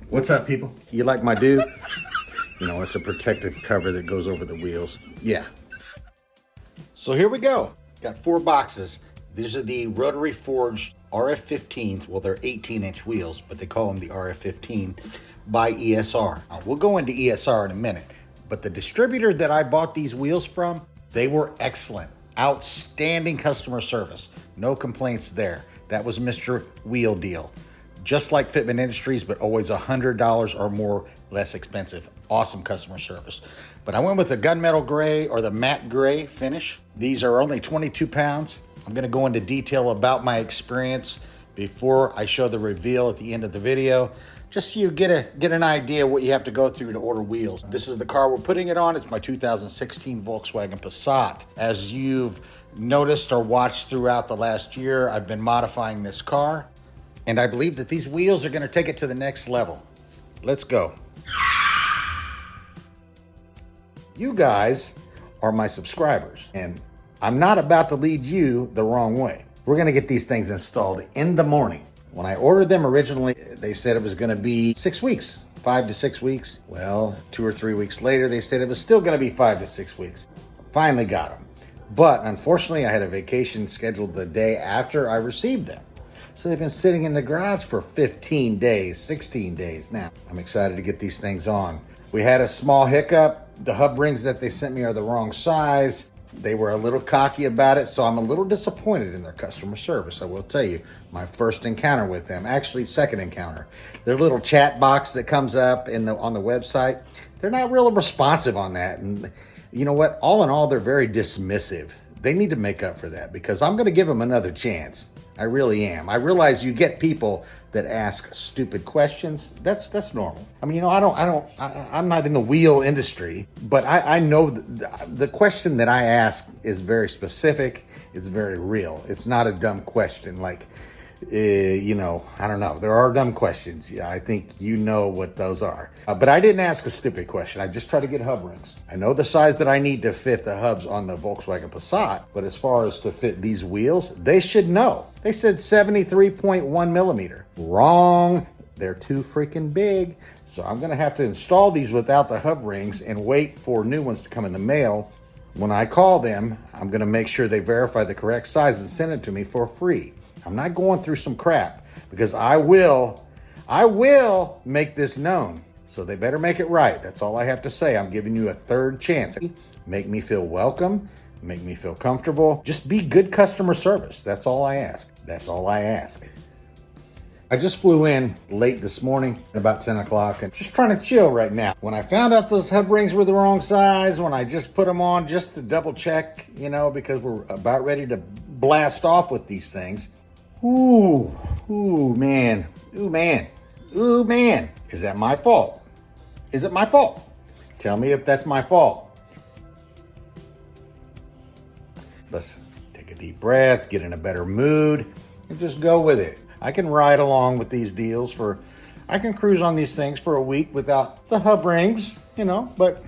What's up, people? You like my dude? You know, it's a protective cover that goes over the wheels. Yeah. So here we go. Got 4 boxes. These are the rotary forged RF15s. Well, they're 18-inch wheels, but they call them the RF15 by ESR. We'll go into ESR in a minute, but the distributor that I bought these wheels from, they were excellent. Outstanding customer service. No complaints there. That was Mr. Wheel Deal. Just like Fitment Industries, but always $100 or more less expensive. Awesome customer service. But I went with the gunmetal gray or the matte gray finish. These are only 22 pounds. I'm gonna go into detail about my experience before I show the reveal at the end of the video, just so you get an idea what you have to go through to order wheels. This is the car we're putting it on. It's my 2016 Volkswagen Passat. As you've noticed or watched throughout the last year, I've been modifying this car, and I believe that these wheels are gonna take it to the next level. Let's go. You guys are my subscribers, and I'm not about to lead you the wrong way. We're gonna get these things installed in the morning. When I ordered them originally, they said it was gonna be 6 weeks, 5 to 6 weeks. Well, 2 or 3 weeks later, they said it was still gonna be 5 to 6 weeks. Finally got them. But unfortunately, I had a vacation scheduled the day after I received them. So they've been sitting in the garage for 15 days, 16 days now. I'm excited to get these things on. We had a small hiccup. The hub rings that they sent me are the wrong size. They were a little cocky about it, so I'm a little disappointed in their customer service. I will tell you, my first encounter with them, actually second encounter. Their little chat box that comes up on the website, they're not really responsive on that. And you know what? All in all, they're very dismissive. They need to make up for that because I'm going to give them another chance. I really am. I realize you get people that ask stupid questions. That's normal. I mean, you know, I'm not in the wheel industry, but I know the question that I ask is very specific. It's very real. It's not a dumb question. Like, you know, I don't know. There are dumb questions. Yeah, I think you know what those are. But I didn't ask a stupid question. I just tried to get hub rings. I know the size that I need to fit the hubs on the Volkswagen Passat, but as far as to fit these wheels, they should know. They said 73.1 millimeter. Wrong. They're too freaking big. So I'm going to have to install these without the hub rings and wait for new ones to come in the mail. When I call them, I'm going to make sure they verify the correct size and send it to me for free. I'm not going through some crap because I will make this known. So they better make it right. That's all I have to say. I'm giving you a third chance. Make me feel welcome. Make me feel comfortable. Just be good customer service. That's all I ask. That's all I ask. I just flew in late this morning at about 10 o'clock and just trying to chill right now. When I found out those hub rings were the wrong size, when I just put them on just to double check, you know, because we're about ready to blast off with these things. Ooh, man. Is that my fault? Is it my fault? Tell me if that's my fault. Let's take a deep breath, get in a better mood, and just go with it. I can ride along with these deals I can cruise on these things for a week without the hub rings, you know, but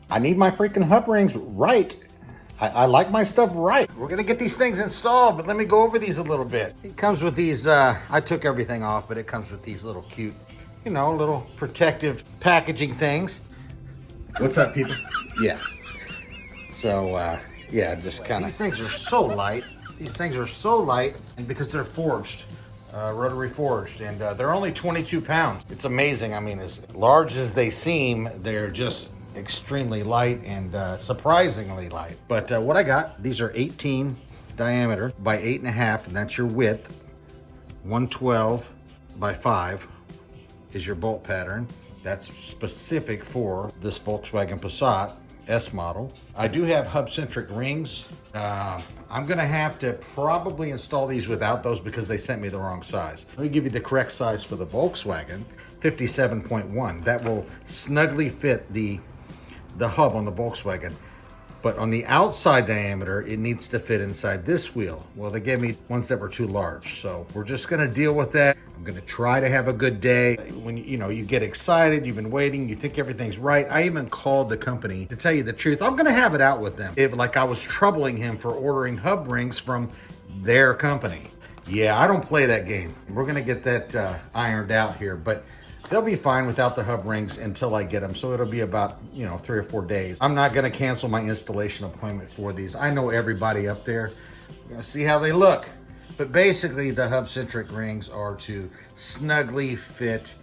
I need my freaking hub rings right. I like my stuff right. We're gonna get these things installed, but let me go over these a little bit. It comes with these, I took everything off, but it comes with these little cute, you know, little protective packaging things. What's up, people? Yeah. So, yeah, just kind of. These things are so light. These things are so light, and because they're forged, rotary forged, and they're only 22 pounds. It's amazing. I mean, as large as they seem, they're just extremely light and surprisingly light. But what I got, these are 18 diameter by 8.5, and that's your width. 112 by 5 is your bolt pattern. That's specific for this Volkswagen Passat S model. I do have hub-centric rings. I'm gonna have to probably install these without those because they sent me the wrong size. Let me give you the correct size for the Volkswagen, 57.1. That will snugly fit the hub on the Volkswagen. But on the outside diameter, it needs to fit inside this wheel. Well, they gave me ones that were too large. So we're just gonna deal with that. I'm gonna try to have a good day. When you get excited, you've been waiting, you think everything's right. I even called the company to tell you the truth. I'm gonna have it out with them. If like I was troubling him for ordering hub rings from their company. Yeah, I don't play that game. We're gonna get that ironed out here, but they'll be fine without the hub rings until I get them. So it'll be about, 3 or 4 days. I'm not gonna cancel my installation appointment for these. I know everybody up there. We're gonna see how they look. But basically the hub-centric rings are to snugly fit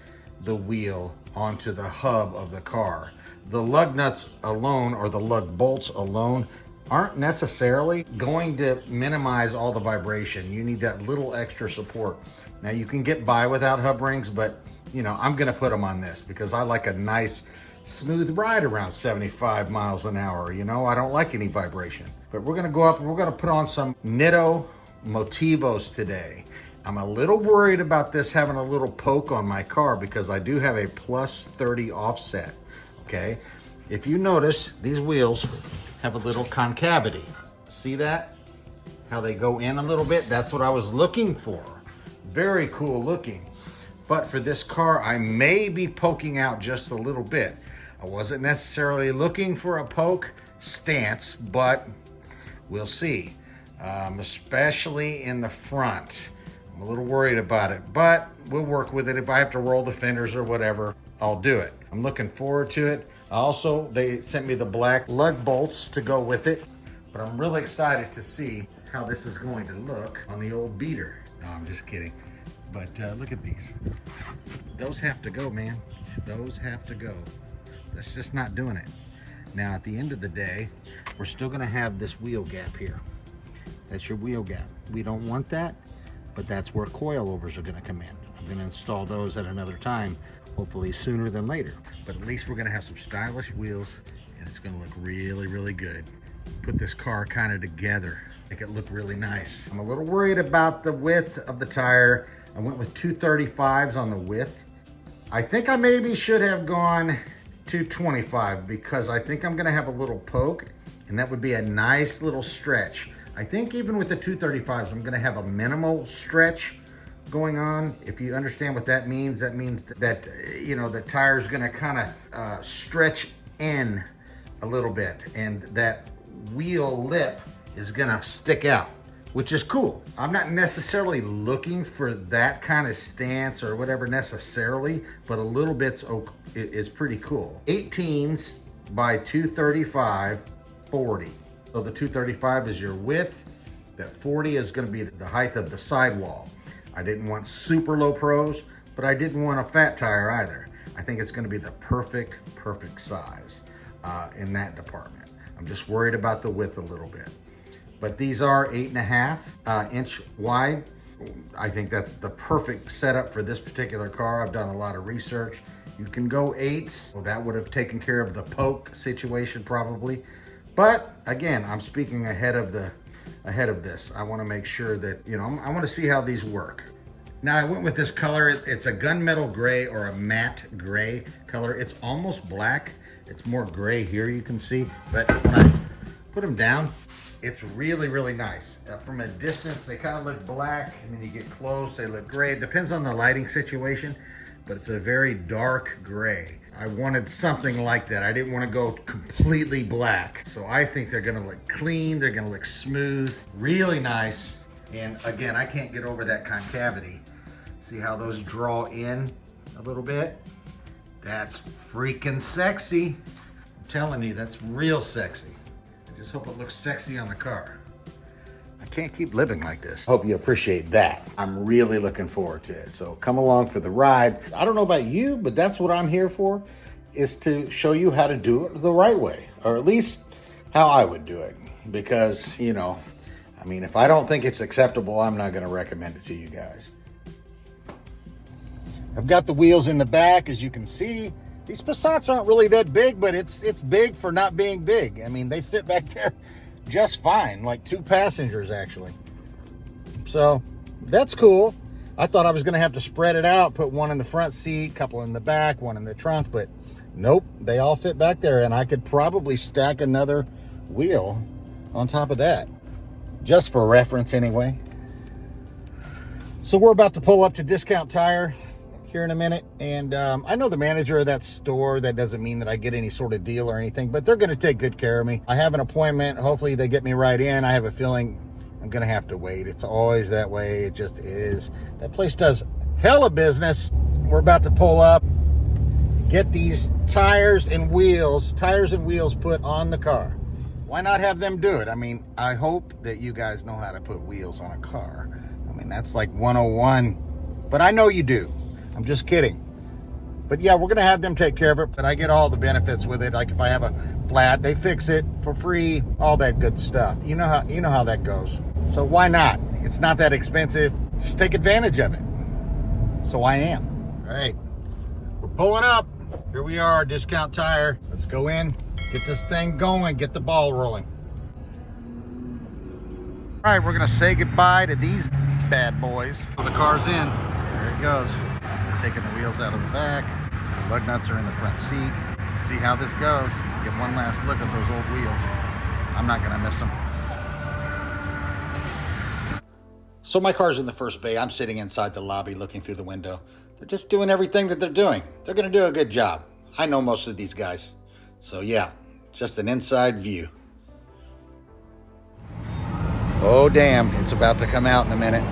the wheel onto the hub of the car. The lug nuts alone, or the lug bolts alone, aren't necessarily going to minimize all the vibration. You need that little extra support. Now you can get by without hub rings, but I'm gonna put them on this because I like a nice smooth ride around 75 miles an hour. I don't like any vibration. But we're gonna go up and we're gonna put on some Nitto Motivos today. I'm a little worried about this having a little poke on my car because I do have a plus 30 offset, okay? If you notice, these wheels have a little concavity. See that? How they go in a little bit? That's what I was looking for. Very cool looking. But for this car, I may be poking out just a little bit. I wasn't necessarily looking for a poke stance, but we'll see. Especially in the front. I'm a little worried about it, but we'll work with it. If I have to roll the fenders or whatever, I'll do it. I'm looking forward to it. Also, they sent me the black lug bolts to go with it, but I'm really excited to see how this is going to look on the old beater. No, I'm just kidding. But look at these. Those have to go, man. Those have to go. That's just not doing it. Now, at the end of the day, we're still gonna have this wheel gap here. That's your wheel gap. We don't want that, but that's where coilovers are gonna come in. I'm gonna install those at another time, hopefully sooner than later. But at least we're gonna have some stylish wheels and it's gonna look really, really good. Put this car kind of together, make it look really nice. I'm a little worried about the width of the tire. I went with 235s on the width. I think I maybe should have gone 225 because I think I'm gonna have a little poke and that would be a nice little stretch. I think even with the 235s, I'm gonna have a minimal stretch going on. If you understand what that means that the tire's gonna kind of stretch in a little bit and that wheel lip is gonna stick out, which is cool. I'm not necessarily looking for that kind of stance or whatever necessarily, but a little bit is pretty cool. 18s by 235, 40. So the 235 is your width, that 40 is gonna be the height of the sidewall. I didn't want super low pros, but I didn't want a fat tire either. I think it's gonna be the perfect size in that department. I'm just worried about the width a little bit. But these are 8.5 inch wide. I think that's the perfect setup for this particular car. I've done a lot of research. You can go 8s. Well, that would have taken care of the poke situation probably. But again, I'm speaking ahead of this. I want to make sure that, I want to see how these work. Now I went with this color. It's a gunmetal gray or a matte gray color. It's almost black. It's more gray here, you can see. But when I put them down, it's really, really nice. From a distance, they kind of look black, and then you get close, they look gray. It depends on the lighting situation, but it's a very dark gray. I wanted something like that. I didn't want to go completely black. So I think they're gonna look clean, they're gonna look smooth, really nice. And again, I can't get over that concavity. See how those draw in a little bit? That's freaking sexy. I'm telling you, that's real sexy. I just hope it looks sexy on the car. I can't keep living like this. Hope you appreciate that. I'm really looking forward to it. So come along for the ride. I don't know about you, but that's what I'm here for, is to show you how to do it the right way, or at least how I would do it. Because, if I don't think it's acceptable, I'm not gonna recommend it to you guys. I've got the wheels in the back, as you can see. These Passats aren't really that big, but it's big for not being big. They fit back there just fine, like 2 passengers actually. So that's cool. I thought I was gonna have to spread it out, put one in the front seat, couple in the back, one in the trunk, but nope, they all fit back there, and I could probably stack another wheel on top of that, just for reference anyway. So we're about to pull up to Discount Tire here in a minute, and I know the manager of that store. That doesn't mean that I get any sort of deal or anything, but they're going to take good care of me. I have an appointment. Hopefully they get me right in. I have a feeling I'm gonna have to wait. It's always that way. It just is. That place does hella business. We're about to pull up, get these tires and wheels put on the car. Why not have them do it? I mean, I hope that you guys know how to put wheels on a car. I mean, that's like 101, but I know you do. I'm just kidding. But yeah, we're gonna have them take care of it, but I get all the benefits with it. Like if I have a flat, they fix it for free, all that good stuff. You know how that goes. So why not? It's not that expensive. Just take advantage of it. So I am. All right, we're pulling up. Here we are, Discount Tire. Let's go in, get this thing going, get the ball rolling. All right, we're gonna say goodbye to these bad boys. The car's in, there it goes. We're taking the wheels out of the back. The lug nuts are in the front seat. Let's see how this goes. Get one last look at those old wheels. I'm not gonna miss them. So my car's in the first bay. I'm sitting inside the lobby looking through the window. They're just doing everything that they're doing. They're gonna do a good job. I know most of these guys. So yeah, just an inside view. Oh damn, it's about to come out in a minute.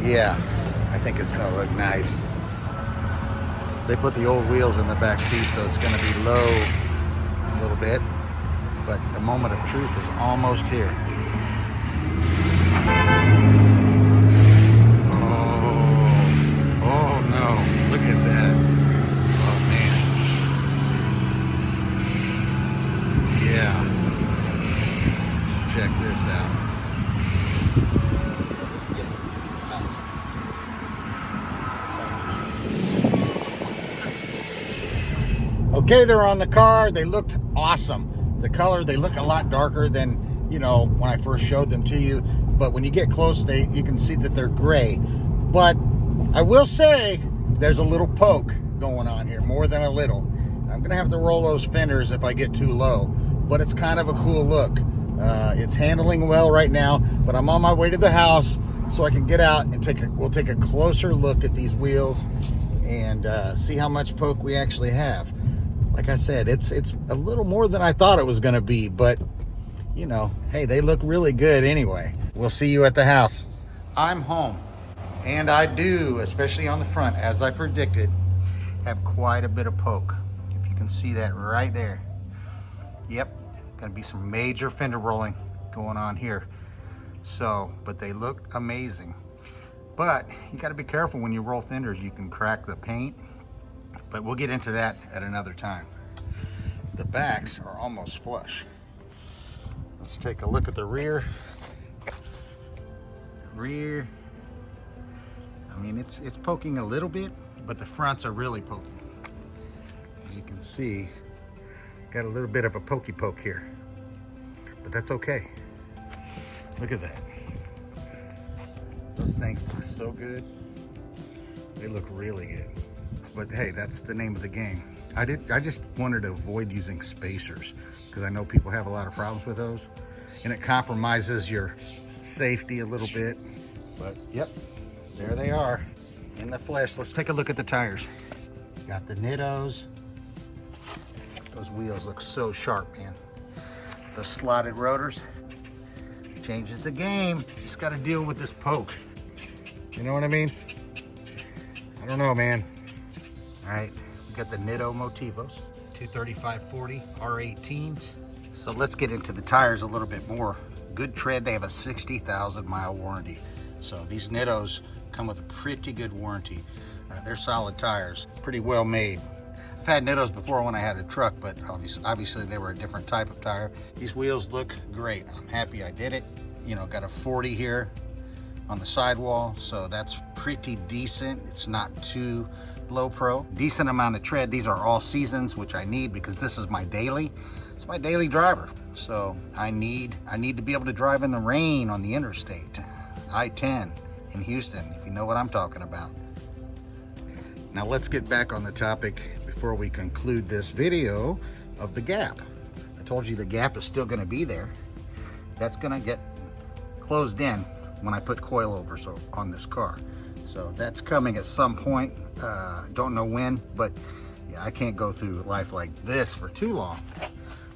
Yeah, I think it's gonna look nice. They put the old wheels in the back seat, so it's gonna be low a little bit, but the moment of truth is almost here. Oh no, look at that. Oh man. Yeah. Check this out. Okay, they're on the car. They looked awesome. The color, they look a lot darker than, you know, when I first showed them to you. But when you get close, you can see that they're gray. But I will say there's a little poke going on here, more than a little. I'm gonna have to roll those fenders if I get too low, but it's kind of a cool look. It's handling well right now, but I'm on my way to the house so I can get out and we'll take a closer look at these wheels and see how much poke we actually have. Like I said, it's a little more than I thought it was gonna be, but you know, hey, they look really good anyway. We'll see you at the house. I'm home, and I do, especially on the front, as I predicted, have quite a bit of poke. If you can see that right there. Yep, gonna be some major fender rolling going on here. So, but they look amazing. But you gotta be careful when you roll fenders. You can crack the paint, but we'll get into that at another time. The backs are almost flush. Let's take a look at the rear. The rear, I mean, it's poking a little bit, but the fronts are really poking. As you can see, got a little bit of a pokey poke here, but that's okay. Look at that. Those things look so good. They look really good. But hey, that's the name of the game. I just wanted to avoid using spacers because I know people have a lot of problems with those, and it compromises your safety a little bit. But yep, there they are in the flesh. Let's take a look at the tires. Got the Nittos. Those wheels look so sharp, man. Those slotted rotors changes the game. Just got to deal with this poke. You know what I mean? I don't know, man. All right, we got the Nitto Motivos, 235/40 R18s. So let's get into the tires a little bit more. Good tread. They have a 60,000 mile warranty. So these Nittos come with a pretty good warranty. They're solid tires, pretty well made. I've had Nittos before when I had a truck, but obviously they were a different type of tire. These wheels look great. I'm happy I did it. You know, got a 40 here on the sidewall, so that's pretty decent. It's not too low pro. Decent amount of tread. These are all seasons, which I need because this is my daily. It's my daily driver. So I need to be able to drive in the rain on the interstate. I-10 in Houston, if you know what I'm talking about. Now let's get back on the topic before we conclude this video of the gap. I told you the gap is still gonna be there. That's gonna get closed in when I put coilovers on this car. So that's coming at some point. Don't know when, but yeah, I can't go through life like this for too long.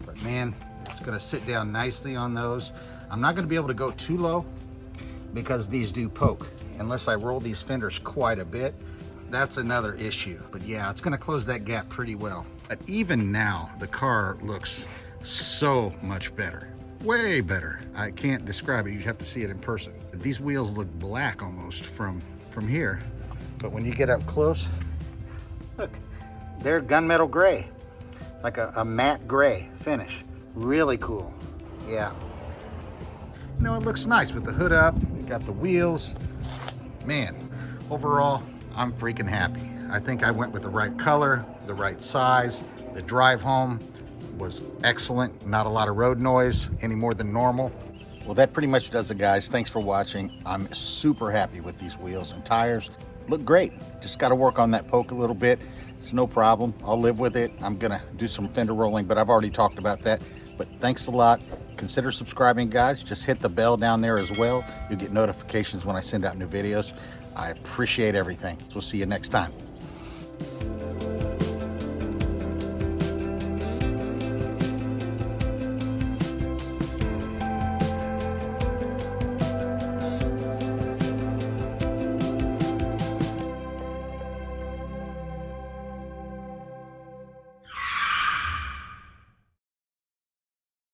But man, it's gonna sit down nicely on those. I'm not gonna be able to go too low because these do poke. Unless I roll these fenders quite a bit, that's another issue. But yeah, it's gonna close that gap pretty well. But even now, the car looks so much better. Way better. I can't describe it. You have to see it in person. These wheels look black almost from here. But when you get up close, look, they're gunmetal gray. Like a matte gray finish. Really cool. Yeah. You know, it looks nice with the hood up. You got the wheels. Man, overall, I'm freaking happy. I think I went with the right color, the right size. The drive home was excellent. Not a lot of road noise, any more than normal. Well, that pretty much does it, guys. Thanks for watching. I'm super happy with these wheels and tires. Look great. Just got to work on that poke a little bit. It's no problem. I'll live with it. I'm going to do some fender rolling, but I've already talked about that. But thanks a lot. Consider subscribing, guys. Just hit the bell down there as well. You'll get notifications when I send out new videos. I appreciate everything. We'll see you next time.